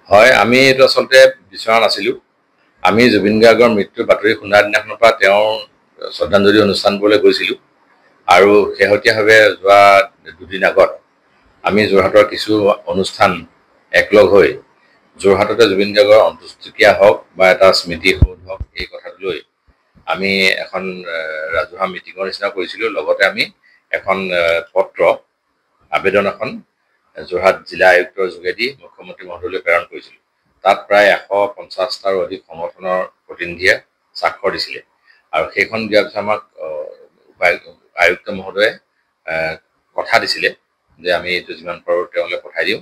হয় আমি এইটো আচলতে বিচৰা নাছিলোঁ আমি জুবিন গাৰ্গৰ মৃত্যুৰ বাতৰি শুনাৰ দিনাখনৰ পৰা তেওঁৰ শ্ৰদ্ধাঞ্জলি অনুষ্ঠানবোৰলৈ গৈছিলোঁ আৰু শেহতীয়াভাৱে যোৱা দুদিন আগত আমি যোৰহাটৰ কিছু অনুষ্ঠান একলগ হৈ যোৰহাটতে জুবিন গাৰ্গৰ অন্ত্যেষ্টিক্ৰিয়া হওক বা এটা স্মৃতি সৌধ হওক এই কথাটো লৈ আমি এখন ৰাজহুৱা মিটিঙৰ নিচিনা কৰিছিলোঁ লগতে আমি এখন পত্ৰ আবেদন এখন যোৰহাট জিলা আয়ুক্তৰ যোগেদি মুখ্যমন্ত্ৰী মহোদয়লৈ প্ৰেৰণ কৰিছিলোঁ তাত প্ৰায় 150টাৰো অধিক সংগঠনৰ প্ৰতিনিধিয়ে স্বাক্ষৰ দিছিলে আৰু সেইখন দিয়াৰ পিছত আমাক আয়ুক্ত মহোদয়ে কথা দিছিলে যে আমি এইটো যিমান পাৰোঁ তেওঁলৈ পঠাই দিওঁ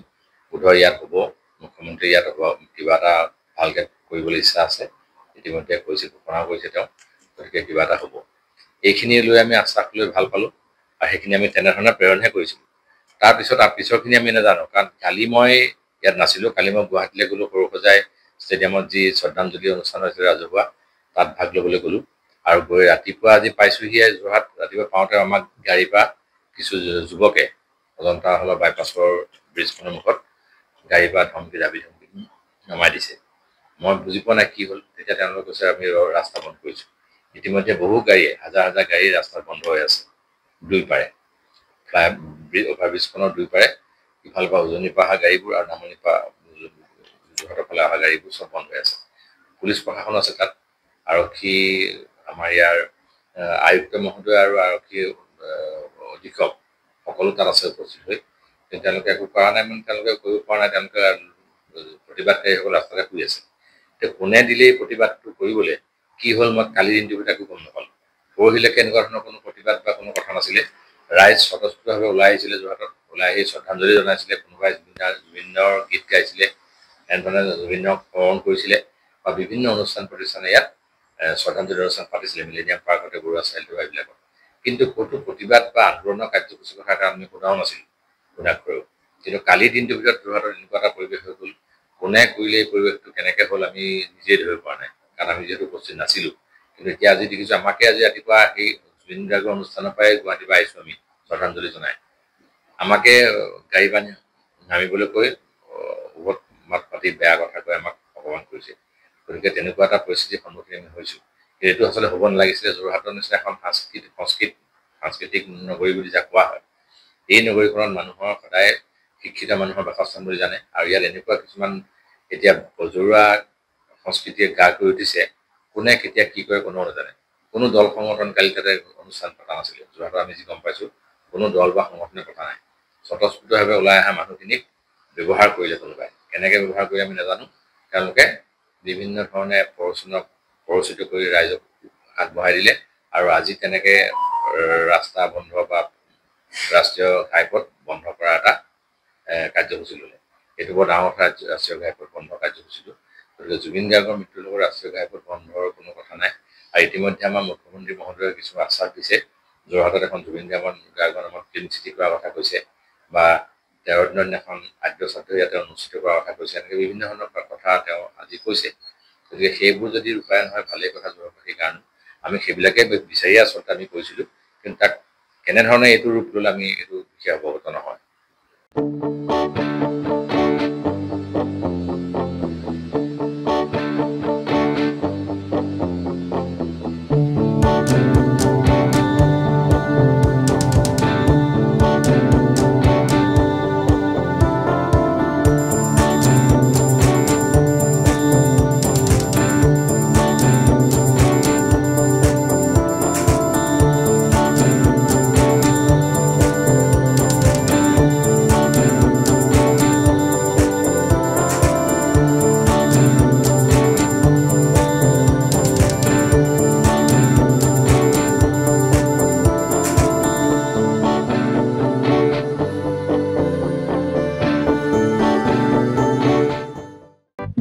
বোধহয় ইয়াত হ'ব মুখ্যমন্ত্ৰী ইয়াত হ'ব কিবা এটা ভালকৈ কৰিবলৈ ইচ্ছা আছে ইতিমধ্যে কৈছে ঘোষণা কৰিছে তেওঁ গতিকে কিবা এটা হ'ব এইখিনি লৈ আমি আশ্বাস লৈ ভাল পালোঁ আৰু সেইখিনি আমি তেনেধৰণে প্ৰেৰণহে কৰিছিলোঁ তাৰপিছত পিছৰখিনি আমি নাজানো কাৰণ কালি মই ইয়াত নাছিলোঁ কালি মই গুৱাহাটীলৈ গ'লোঁ সৰুসজাই ষ্টেডিয়ামত যি শ্ৰদ্ধাঞ্জলি অনুষ্ঠান হৈছিলে ৰাজহুৱা তাত ভাগ ল'বলৈ গ'লোঁ আৰু গৈ ৰাতিপুৱা আজি পাইছোঁহিয়ে যোৰহাট ৰাতিপুৱা পাওঁতে আমাক গাড়ীৰ পৰা কিছু যুৱকে অজন্তা হলৰ বাইপাছৰ ব্ৰিজখনৰ মুখত গাড়ীৰ পৰা ধমকি দাবী ধমকি নমাই দিছে মই বুজি পোৱা নাই কি হ'ল তেতিয়া তেওঁলোকে কৈছে আমি ৰাস্তা বন্ধ কৰিছোঁ ইতিমধ্যে বহু গাড়ীয়ে হাজাৰ হাজাৰ গাড়ী ৰাস্তাত বন্ধ হৈ আছে দুই পাৰে অভাৰব্ৰিজখনৰ দুই পাৰে ইফালৰ পৰা উজনিৰ পৰা অহা গাড়ীবোৰ আৰু নামনিৰ পৰা যোৰহাটৰ ফালে অহা গাড়ীবোৰ চব বন্ধ হৈ আছে পুলিচ প্ৰশাসন আছে তাত আৰক্ষী আমাৰ ইয়াৰ আয়ুক্ত মহোদয় আৰু আৰক্ষী অধীক্ষক সকলো তাত আছে উপস্থিত হৈ কিন্তু তেওঁলোকে একো কৰা নাই মানে তেওঁলোকে কৰিব পৰা নাই তেওঁলোকে প্ৰতিবাদকাৰীসকল ৰাস্তাতে শুই আছে এতিয়া কোনে দিলেই প্ৰতিবাদটো কৰিবলৈ কি হ'ল মই কালি দিনটোৰ ভিতৰত একো গম নাপালোঁ পৰহিলৈকে এনেকুৱা ধৰণৰ কোনো প্ৰতিবাদ বা কোনো কথা নাছিলে ৰাইজ স্বতঃস্ফূৰ্তভাৱে ওলাই আহিছিলে যোৰহাটত ওলাই আহি শ্ৰদ্ধাঞ্জলি জনাইছিলে কোনোবাই জুবিনৰ গীত গাইছিলে এনেধৰণে জুবিনক স্মৰণ কৰিছিলে বা বিভিন্ন অনুষ্ঠান প্ৰতিষ্ঠানে ইয়াত শ্ৰদ্ধাঞ্জলি অনুষ্ঠান পাতিছিলে মিলেনিয়াম পাৰ্কতে বৰুৱা চাৰিআলিটো এইবিলাকত কিন্তু ক'তো প্ৰতিবাদ বা আন্দোলনৰ কাৰ্যসূচীৰ কথা এটা আমি শুনাও নাছিলোঁ শুনাকৈও কিন্তু কালিৰ দিনটোৰ ভিতৰত যোৰহাটত এনেকুৱা এটা পৰিৱেশ হৈ গ'ল কোনে কৰিলে এই পৰিৱেশটো কেনেকৈ হ'ল আমি নিজেই ধৰিব পৰা নাই কাৰণ আমি যিহেতু উপস্থিত নাছিলোঁ কিন্তু এতিয়া আজি দেখিছোঁ আমাকে আজি ৰাতিপুৱা সেই জুবিন গাৰ্গৰ অনুষ্ঠানৰ পৰাই গুৱাহাটীৰ পৰা আহিছোঁ আমি শ্ৰদ্ধাঞ্জলি জনাই আমাকে গাড়ী বান্ধি নামিবলৈ কৈ উভত মাত পাতি বেয়া কথা কৈ আমাক অপমান কৰিছে গতিকে তেনেকুৱা এটা পৰিস্থিতিৰ সন্মুখীন আমি হৈছোঁ এইটো আচলতে হ'ব নালাগিছিলে যোৰহাটৰ নিচিনা এখন সাংস্কৃতিক নগৰী বুলি যাক কোৱা হয় এই নগৰীখনত মানুহৰ সদায় শিক্ষিত মানুহৰ বাসস্থান বুলি জানে আৰু ইয়াত এনেকুৱা কিছুমান এতিয়া বজৰুৱা সংস্কৃতিয়ে গা কৰি উঠিছে কোনে কেতিয়া কি কৰে কোনেও নাজানে কোনো দল সংগঠন কালি তাতে অনুষ্ঠান পতা নাছিলে যোৰহাটত আমি যি গম পাইছোঁ কোনো দল বা সংগঠনে পতা নাই স্বতঃস্ফূৰ্তভাৱে ওলাই অহা মানুহখিনিক ব্যৱহাৰ কৰিলে কোনোবাই কেনেকৈ ব্যৱহাৰ কৰি আমি নাজানো তেওঁলোকে বিভিন্ন ধৰণে প্ৰৰোচিত কৰি ৰাইজক আগবঢ়াই দিলে আৰু আজি তেনেকৈ ৰাস্তা বন্ধ বা ৰাষ্ট্ৰীয় ঘাইপথ বন্ধ কৰা এটা কাৰ্যসূচী ল'লে এইটো বৰ ডাঙৰ কথা ৰাষ্ট্ৰীয় ঘাইপথ বন্ধ কাৰ্যসূচীটো গতিকে জুবিন গাৰ্গৰ মৃত্যুৰ লগত ৰাষ্ট্ৰীয় ঘাইপথ বন্ধৰ কোনো কথা নাই আৰু ইতিমধ্যে আমাৰ মুখ্যমন্ত্ৰী মহোদয়ে কিছু আশ্বাস দিছে যোৰহাটত এখন জুবিন গাৰ্গৰ নামত ফিল্ম চিটি কৰাৰ কথা কৈছে বা 13 দিনৰ দিনাখন আদ্য শ্ৰাদ্ধ ইয়াতে অনুষ্ঠিত কৰাৰ কথা কৈছে এনেকৈ বিভিন্ন ধৰণৰ কথা তেওঁ আজি কৈছে গতিকে সেইবোৰ যদি ৰূপায়ণ হয় ভালেই কথা যোৰহাটৰ সেইকাৰণে আমি সেইবিলাকে বিচাৰি আচলতে আমি কৈছিলোঁ কিন্তু তাক কেনেধৰণে এইটো ৰূপ ল'লে আমি এইটো বিশেষ অৱগত নহয়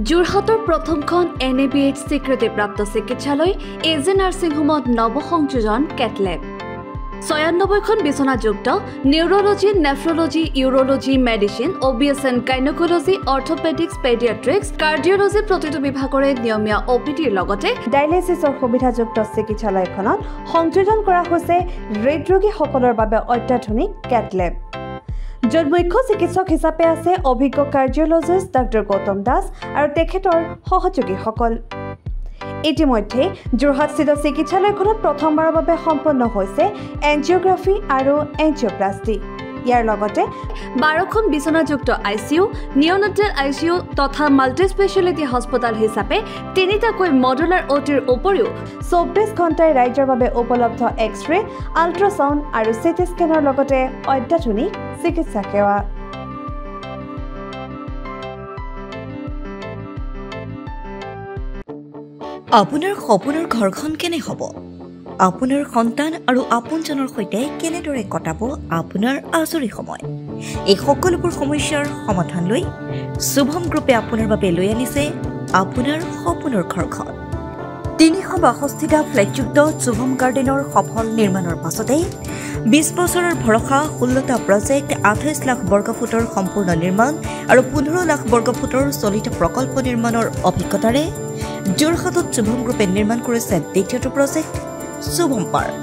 যোৰহাটৰ প্ৰথমখন NABH স্বীকৃতিপ্ৰাপ্ত চিকিৎসালয় AJ নাৰ্ছিং হোমত নৱসংযোজন কেটলেব 96খন বিছনাযুক্ত neurology nephrology urology medicine OBSN gynaecology orthopaedics paediatrics cardiology প্ৰতিটো বিভাগৰে নিয়মীয়া OPDৰ লগতে ডায়ালিসিছৰ সুবিধাযুক্ত চিকিৎসালয়খনত সংযোজন কৰা হৈছে হৃদৰোগীসকলৰ বাবে অত্যাধুনিক কেটলেব য'ত মুখ্য চিকিৎসক হিচাপে আছে অভিজ্ঞ কাৰ্ডিঅলজিষ্ট ডক্টৰ গৌতম দাস আৰু তেখেতৰ সহযোগীসকল। ইতিমধ্যে যোৰহাটস্থিত চিকিৎসালয়খনত প্ৰথমবাৰৰ বাবে সম্পন্ন হৈছে এনজিঅ'গ্ৰাফি আৰু এনজিঅ'প্লাষ্টি। ইয়াৰ লগতে 12খন বিচনাযুক্ত ICU, নিঅ'নেটাল ICU তথা মাল্টি স্পেচিয়েলিটি হস্পিটেল হিচাপে 3টাকৈ মডুলাৰ OTৰ উপৰিও 24 ঘণ্টাই ৰাইজৰ বাবে উপলব্ধ এক্স-ৰে, আল্ট্ৰাছাউণ্ড আৰু চিটি স্কেনৰ লগতে অত্যাধুনিক চিকিৎসা সেৱা। আপোনাৰ সপোনৰ ঘৰখন কেনে হ'ব? আপোনাৰ সন্তান আৰু আপোনজনৰ সৈতে কেনেদৰে কটাব আপোনাৰ আজৰি সময়? এই সকলোবোৰ সমস্যাৰ সমাধান লৈ শুভম গ্ৰুপে আপোনাৰ বাবে লৈ আনিছে আপোনাৰ সপোনৰ ঘৰখন। 362টা ফ্লেটযুক্ত শুভম গাৰ্ডেনৰ সফল নিৰ্মাণৰ পাছতে 20 বছৰৰ ভৰসা 16টা প্ৰজেক্ট 28 লাখ বৰ্গফুটৰ সম্পূৰ্ণ নিৰ্মাণ আৰু 15 লাখ বৰ্গফুটৰ চলিত প্ৰকল্প নিৰ্মাণৰ অভিজ্ঞতাৰে যোৰহাটত শুভম গ্ৰুপে নিৰ্মাণ কৰিছে দ্বিতীয়টো প্ৰজেক্ট শুভম পাৰ্ক।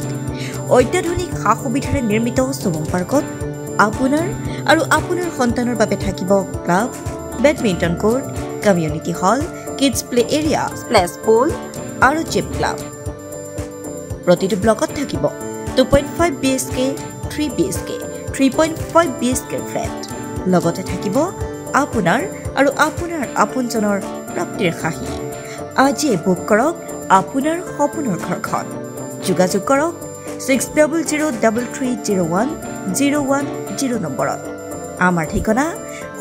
অত্যাধুনিক সা সুবিধাৰে নিৰ্মিত শুভম পাৰ্কত আপোনাৰ আৰু আপোনাৰ সন্তানৰ বাবে থাকিব club, badminton court, community hall, kids play area, splash pool আৰু জিম ক্লাব। প্ৰতিটো ব্লকত থাকিব 2.5 BHK, 3 BHK, 3.5 BHK ফ্লেট। লগতে থাকিব আপোনাৰ আৰু আপোনাৰ আপোনজনৰ প্ৰাপ্তিৰ হাঁহি। আজিয়ে বুক কৰক আপোনাৰ সপোনৰ ঘৰখন। যোগাযোগ কৰক 6003301010 নম্বৰত। আমাৰ ঠিকনা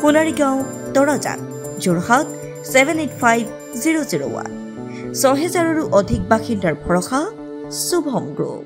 সোণাৰীগাঁও, তৰাজান, যোৰহাট 785001। 6000ৰো অধিক বাসিন্দাৰ ভৰসা শুভম গ্ৰুপ।